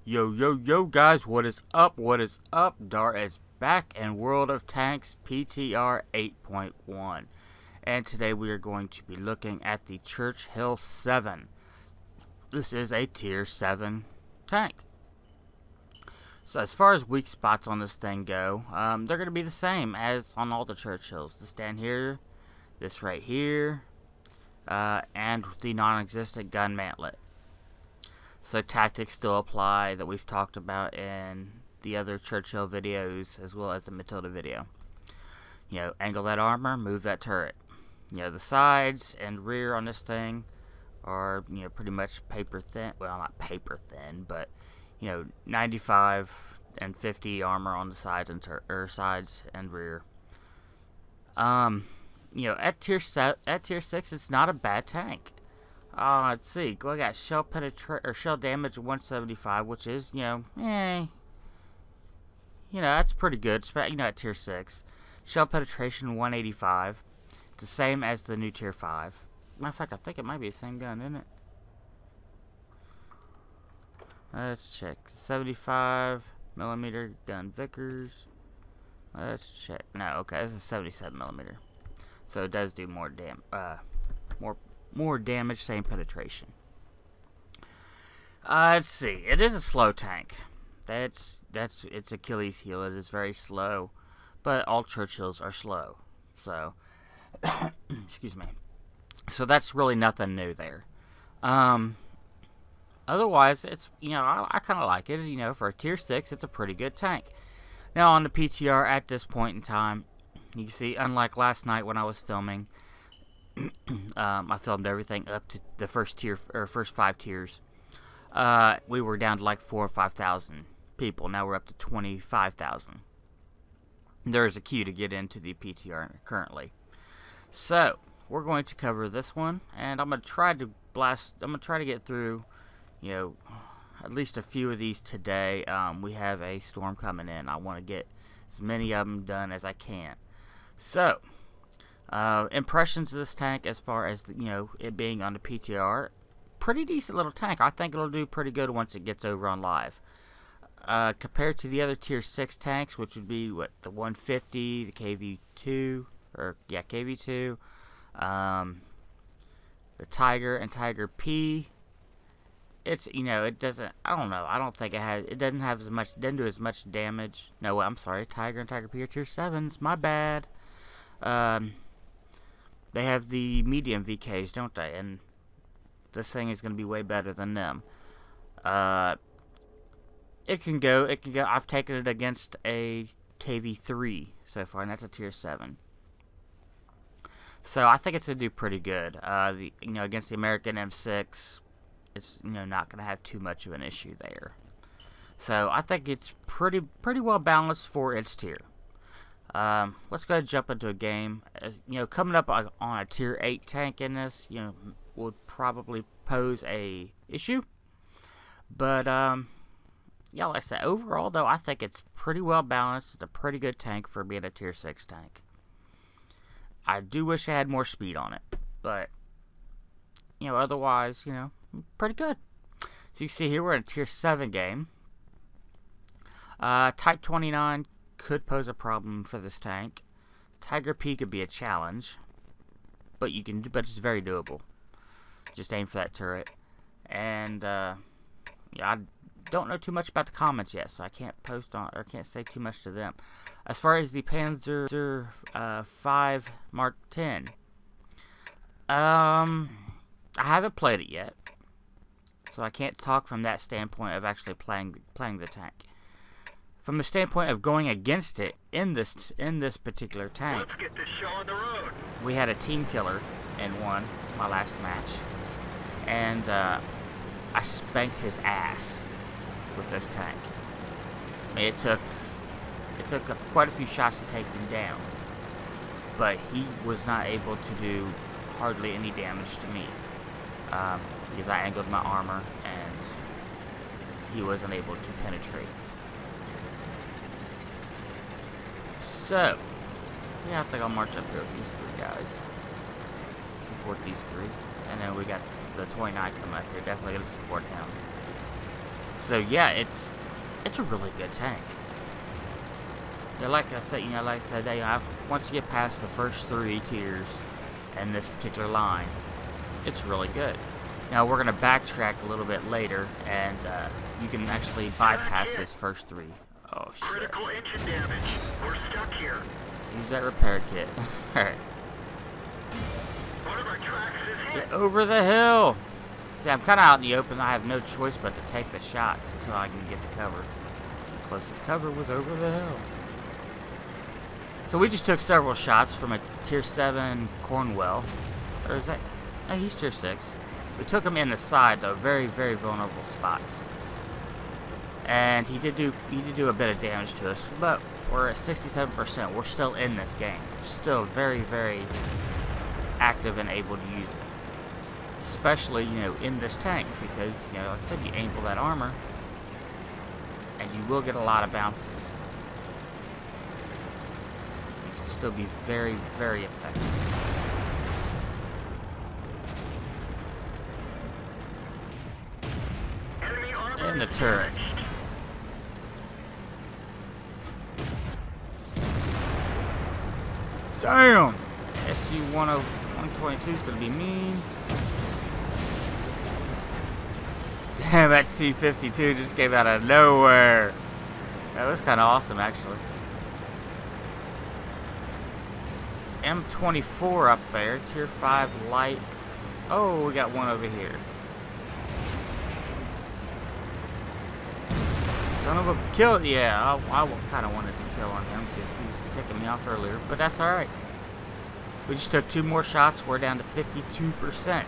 Yo, yo, yo, guys, what is up? What is up? Dar is back in World of Tanks PTR 8.1. And today we are going to be looking at the Churchill 7. This is a tier 7 tank. So as far as weak spots on this thing go, they're going to be the same as on all the Churchills. This stand here, this right here, and the non-existent gun mantlet. So tactics still apply that we've talked about in the other Churchill videos as well as the Matilda video. You know, angle that armor, move that turret. You know, the sides and rear on this thing are, you know, pretty much paper thin. Well, not paper thin, but, you know, 95 and 50 armor on the sides and sides and rear. You know, at tier 6, it's not a bad tank. Let's see. We got shell damage of 175, which is, you know, that's pretty good. You know, at tier 6, shell penetration 185, the same as the new tier 5. Matter of fact, I think it might be the same gun, isn't it? Let's check. 75 millimeter gun Vickers. Let's check. No, okay, this is 77 millimeter, so it does do more damage, same penetration. Let's see. It is a slow tank. That's its Achilles heel. It is very slow, but all Churchills are slow. So, excuse me. So that's really nothing new there. Otherwise, it's, you know, I kind of like it. You know, for a tier 6, it's a pretty good tank. Now on the PTR at this point in time, you can see, unlike last night when I was filming, I filmed everything up to the first tier, or first 5 tiers. We were down to like 4,000 or 5,000 people. Now we're up to 25,000. There's a queue to get into the PTR currently. So we're going to cover this one, and I'm gonna try to get through, you know, at least a few of these today. We have a storm coming in. I want to get as many of them done as I can. So. Impressions of this tank as far as, you know, it being on the PTR, pretty decent little tank. I think it'll do pretty good once it gets over on live. Compared to the other tier 6 tanks, which would be, what, the 150, the KV2, KV2, the Tiger and Tiger P. It's, you know, it doesn't, I don't know, I don't think it doesn't do as much damage. No, I'm sorry, Tiger and Tiger P are tier 7s, my bad. They have the medium VKs, don't they? And this thing is going to be way better than them. It can go. I've taken it against a KV3 so far, and that's a tier 7. So I think it's going to do pretty good. You know, against the American M6, it's, you know, not going to have too much of an issue there. So I think it's pretty well balanced for its tier. Let's go ahead and jump into a game. As, you know, coming up on a tier 8 tank in this, you know, would probably pose a issue. But, yeah, like I said, overall, though, I think it's pretty well balanced. It's a pretty good tank for being a tier 6 tank. I do wish I had more speed on it, but, you know, otherwise, you know, pretty good. So you see here, we're in a tier 7 game. Type 29 could pose a problem for this tank. Tiger P could be a challenge, but it's very doable. Just aim for that turret. And yeah, I don't know too much about the comments yet, so I can't can't say too much to them. As far as the Panzer 5 Mark 10, I haven't played it yet, so I can't talk from that standpoint of actually playing the tank. From the standpoint of going against it in this particular tank, let's get this show on the road. We had a team killer in my last match, and I spanked his ass with this tank. I mean, it took quite a few shots to take him down, but he was not able to do hardly any damage to me because I angled my armor and he wasn't able to penetrate. So, yeah, I think I'll march up here with these 3 guys. Support these 3. And then we got the 29 coming up here. Definitely going to support him. So yeah, it's a really good tank. Yeah, like I said, once you get past the first 3 tiers in this particular line, it's really good. Now we're gonna backtrack a little bit later, and you can actually bypass this first 3. Oh shit! Critical engine damage. We're stuck here. Use that repair kit. All right. One of our tracks is hit. Get over the hill. See, I'm kind of out in the open. I have no choice but to take the shots until I can get to cover. The closest cover was over the hill. So we just took several shots from a tier 7 Cornwell. Or is that? No, he's tier 6. We took him in the side, though, very, very vulnerable spots. And he did do a bit of damage to us, but we're at 67%. We're still in this game. Still very, very active and able to use it. Especially, in this tank, because, like I said, you aim for that armor, and you will get a lot of bounces. It can still be very, very effective. In the turret. Damn! SU-122 is going to be mean. Damn, that T-52 just came out of nowhere. That was kind of awesome, actually. M24 up there, tier 5 light. Oh, we got one over here. Son of a kill! Yeah, I kind of wanted to kill on him because he was ticking me off earlier, but that's all right. We just took 2 more shots. We're down to 52%.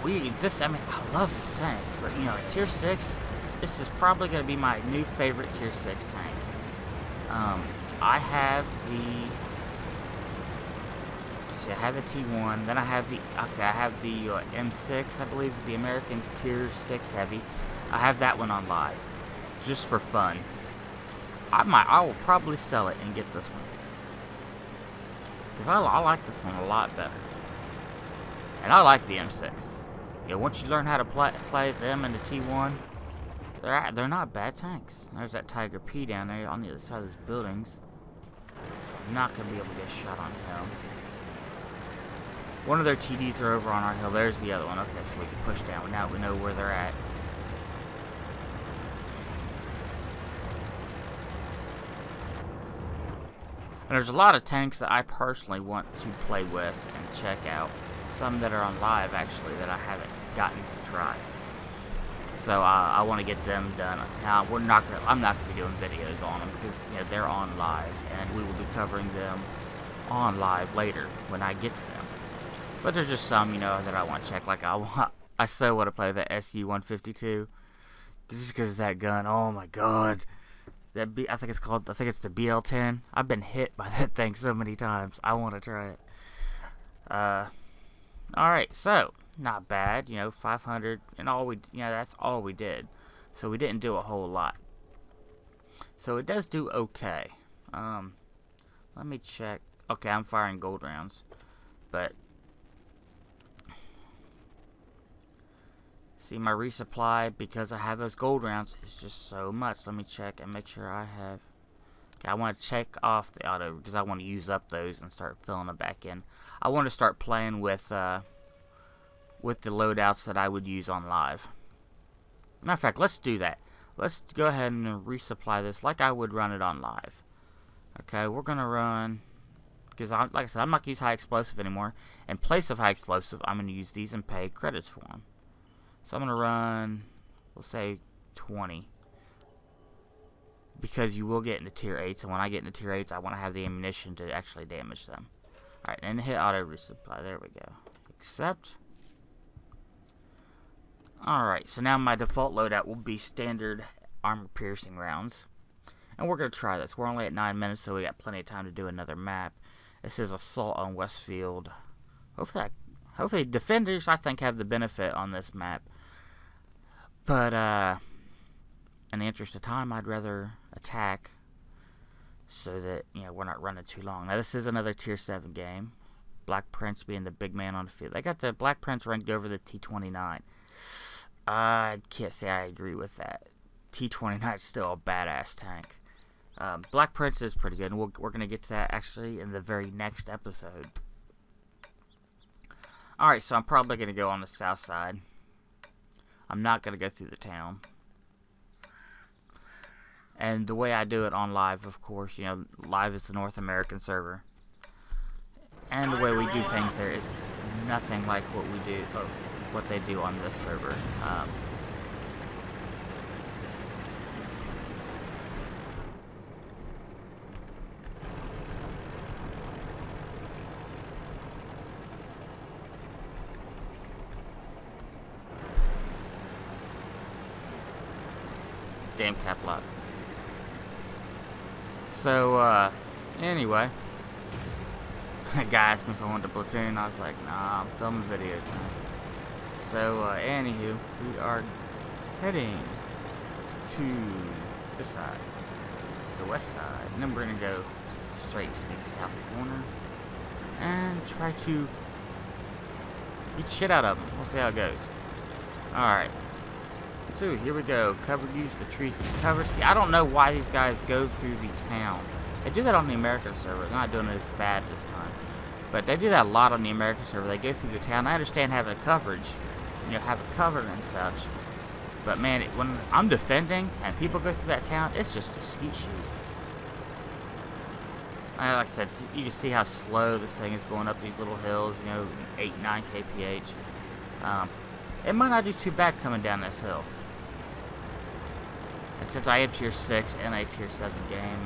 I love this tank. For tier 6, this is probably going to be my new favorite tier 6 tank. I have the. I have the T1, then I have the M6, I believe, the American Tier 6 Heavy. I have that one on live, just for fun. I will probably sell it and get this one, because I like this one a lot better. And I like the M6. Once you learn how to play them and the T1, they're not bad tanks. There's that Tiger P down there on the other side of these buildings, so I'm not going to be able to get a shot on him. One of their TDs are over on our hill. There's the other one. Okay, so we can push down. Now we know where they're at. And there's a lot of tanks that I personally want to play with and check out. Some that are on live, actually, that I haven't gotten to try. So I want to get them done. Now I'm not gonna be doing videos on them because they're on live, and we will be covering them on live later when I get to them. But there's just some, that I want to check. Like I so want to play the SU-152, just because of that gun. Oh my god, I think it's the BL-10. I've been hit by that thing so many times. I want to try it. All right, so not bad. 500, and that's all we did. So we didn't do a whole lot. So it does do okay. Let me check. Okay, I'm firing gold rounds, but. See, my resupply, because I have those gold rounds, is just so much. Let me check and make sure I have. Okay, I want to check off the auto because I want to use up those and start filling them back in. I want to start playing with the loadouts that I would use on live. Matter of fact, let's do that. Let's go ahead and resupply this like I would run it on live. Okay, we're gonna run because like I said, I'm not gonna use high explosive anymore. In place of high explosive, I'm gonna use these and pay credits for them. So I'm going to run, we'll say 20, because you will get into tier 8s, and when I get into tier 8s, I want to have the ammunition to actually damage them. Alright, and hit auto resupply, there we go. Accept. Alright, so now my default loadout will be standard armor piercing rounds. And we're going to try this. We're only at 9 minutes, so we got plenty of time to do another map. This is Assault on Westfield. Hopefully defenders, I think, have the benefit on this map. But, in the interest of time, I'd rather attack so that, we're not running too long. Now, this is another Tier 7 game. Black Prince being the big man on the field. They got the Black Prince ranked over the T-29. I can't say I agree with that. T-29 is still a badass tank. Black Prince is pretty good, and we're going to get to that actually in the very next episode. Alright, so I'm probably going to go on the south side. I'm not going to go through the town. And the way I do it on live, of course, you know, live is the North American server. And the way we do things there is nothing like what we do, or what they do on this server. Damn cap lock. So, anyway. A guy asked me if I wanted to platoon. I was like, nah, I'm filming videos, man. So, anywho, we are heading to this side. It's the west side. And then we're going to go straight to the south corner. And try to beat the shit out of them. We'll see how it goes. Alright. So, here we go. Cover, use the trees as cover. See, I don't know why these guys go through the town. They do that on the American server. They're not doing it as bad this time. But they do that a lot on the American server. They go through the town. I understand having a coverage. You know, have it covered and such. But man, when I'm defending and people go through that town, it's just a skeet shoot. Like I said, you can see how slow this thing is going up these little hills, you know, 8, 9 kph. It might not do too bad coming down this hill. And since I am tier 6 and a tier 7 game,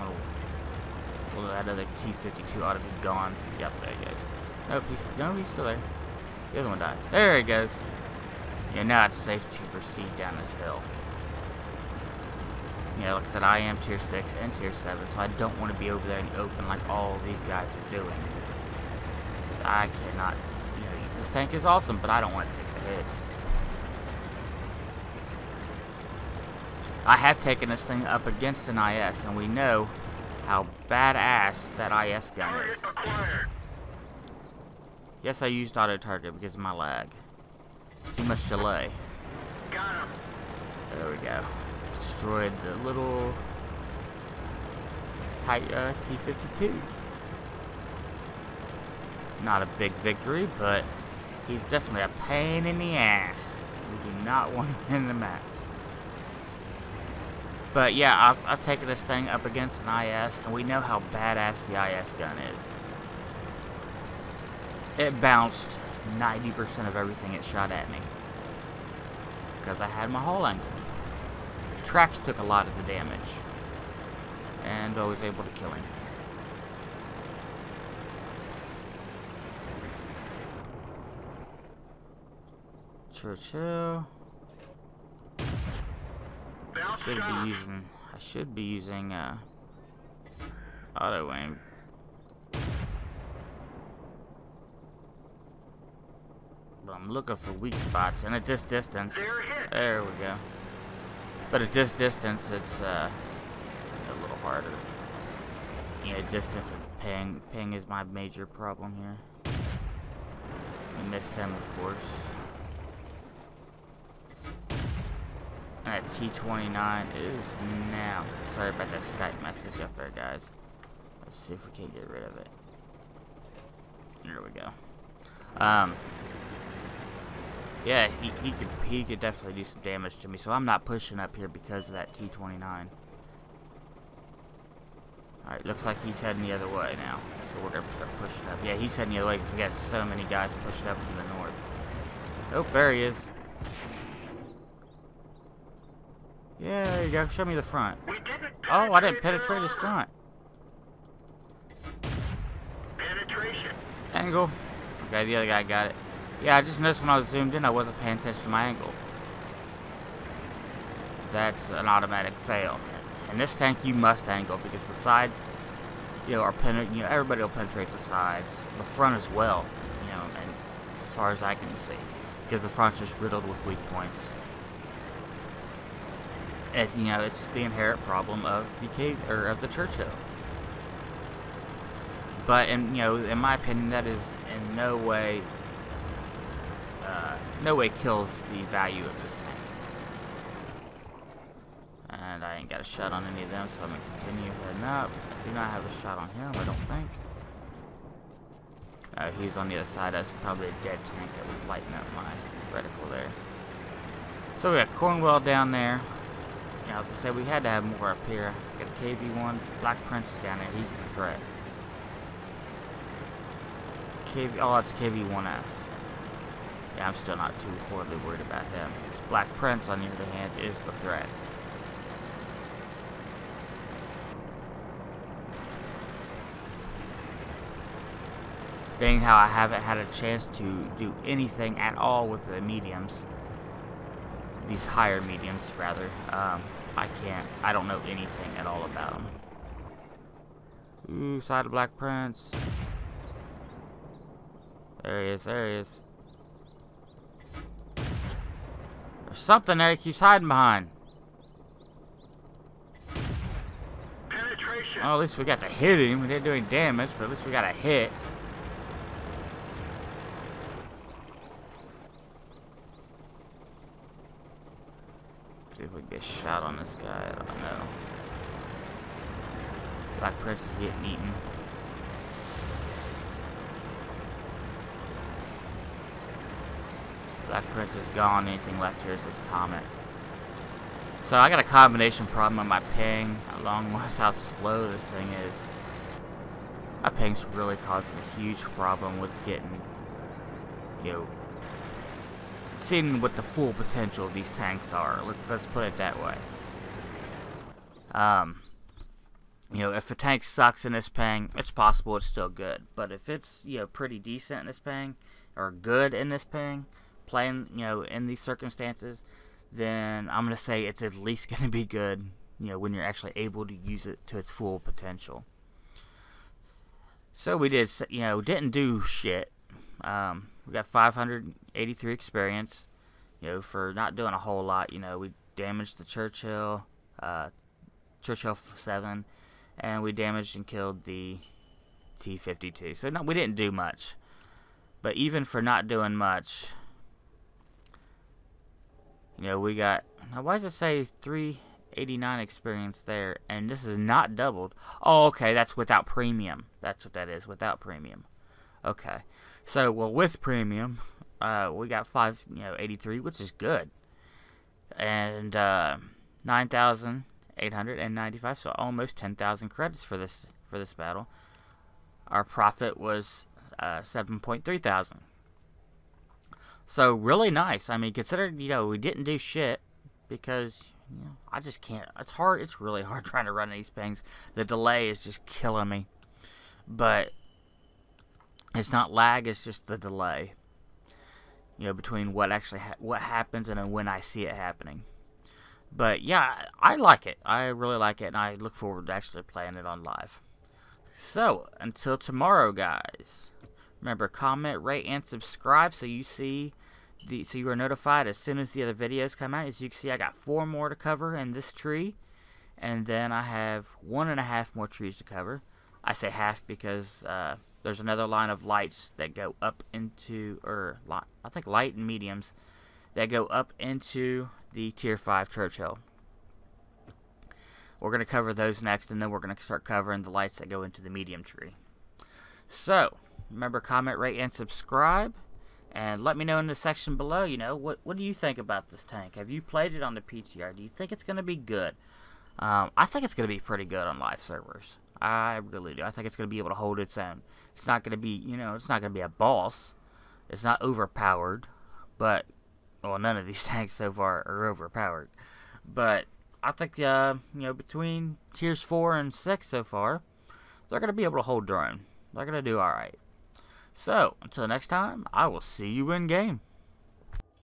well, that other T-52 ought to be gone. Yep, there he goes. Nope, he's still there. The other one died. There he goes. Yeah, now it's safe to proceed down this hill. Yeah, like I said, I am tier 6 and tier 7, so I don't want to be over there in the open like all these guys are doing. Because I cannot, you know, this tank is awesome, but I don't want to take the hits. I have taken this thing up against an IS, and we know how badass that IS gun is. Yes, I used auto target because of my lag. Too much delay. There we go. Destroyed the little T-52. Not a big victory, but he's definitely a pain in the ass. We do not want him in the mats. But yeah, I've taken this thing up against an IS, and we know how badass the IS gun is. It bounced 90% of everything it shot at me. Because I had my hull angle. The tracks took a lot of the damage. And I was able to kill him. Churchill. I should be using auto aim. But I'm looking for weak spots, and at this distance, there we go. But at this distance, it's a little harder. Yeah, distance and ping is my major problem here. We missed him, of course. And that T-29 is now. Sorry about that Skype message up there, guys. Let's see if we can get rid of it. There we go. Yeah, he could definitely do some damage to me, so I'm not pushing up here because of that T-29. Alright, looks like he's heading the other way now. So we're gonna start pushing up. Yeah, he's heading the other way because we got so many guys pushing up from the north. Oh, there he is. Yeah, there you go. Show me the front. Oh, I didn't penetrate his front. Penetration. Angle. Okay, the other guy got it. Yeah, I just noticed when I was zoomed in, I wasn't paying attention to my angle. That's an automatic fail. In this tank, you must angle because the sides, you know, everybody will penetrate the sides. The front as well, you know, and as far as I can see, because the front's just riddled with weak points. It's, you know, it's the inherent problem of the Churchill. But in my opinion, that is in no way kills the value of this tank. And I ain't got a shot on any of them, so I'm gonna continue heading up. I do not have a shot on him, I don't think. He was on the other side. That's probably a dead tank that was lighting up my reticle there. So we got Cornwell down there. As I said, we had to have more up here. Got a KV-1. Black Prince is down there. He's the threat. Oh, that's KV-1S. Yeah, I'm still not too horribly worried about him. This Black Prince, on the other hand, is the threat. Being how I haven't had a chance to do anything at all with the mediums, these higher mediums rather, I don't know anything at all about them. Ooh, side of Black Prince. There he is, there he is. There's something there he keeps hiding behind. Penetration. Well, at least we got to hit him. We didn't do any damage, but at least we got a hit. See if we can get a shot on this guy. I don't know. Black Prince is getting eaten. Black Prince is gone. Anything left here is this comet. So I got a combination problem on my ping, along with how slow this thing is. My ping's really causing a huge problem with getting, seeing what the full potential of these tanks are. Let's put it that way. If a tank sucks in this ping, it's possible it's still good. But if it's, pretty decent in this ping, or good in this ping, playing, in these circumstances, then I'm going to say it's at least going to be good, when you're actually able to use it to its full potential. So we did, didn't do shit. We got 583 experience, for not doing a whole lot. We damaged the Churchill, Churchill 7, and we damaged and killed the T-52. So no, we didn't do much. But even for not doing much, we got, now why does it say 389 experience there, and this is not doubled? Oh, okay, that's without premium. That's what that is, without premium. Okay. So, well, with premium, we got 583, which is good. And 9,895, so almost 10,000 credits for this battle. Our profit was 7.3 thousand. So really nice. I mean, considering we didn't do shit, because I just can't. It's hard. It's really hard trying to run these pings. The delay is just killing me. But it's not lag. It's just the delay. Between what actually what happens and then when I see it happening. But yeah, I like it. I really like it, and I look forward to actually playing it on live. So until tomorrow, guys. Remember, comment, rate, and subscribe so you are notified as soon as the other videos come out. As you can see, I got 4 more to cover in this tree, and then I have 1.5 more trees to cover. I say half because there's another line of lights that go up into, I think light and mediums, that go up into the Tier 5 Churchill. We're going to cover those next, and then we're going to start covering the lights that go into the medium tree. So, remember, comment, rate, and subscribe. And let me know in the section below, what do you think about this tank? Have you played it on the PTR? Do you think it's going to be good? I think it's going to be pretty good on live servers. I really do. I think it's going to be able to hold its own. It's not going to be, it's not going to be a boss. It's not overpowered. But, well, none of these tanks so far are overpowered. But I think, between tiers 4 and 6 so far, they're going to be able to hold their own. They're going to do alright. So, until next time, I will see you in game.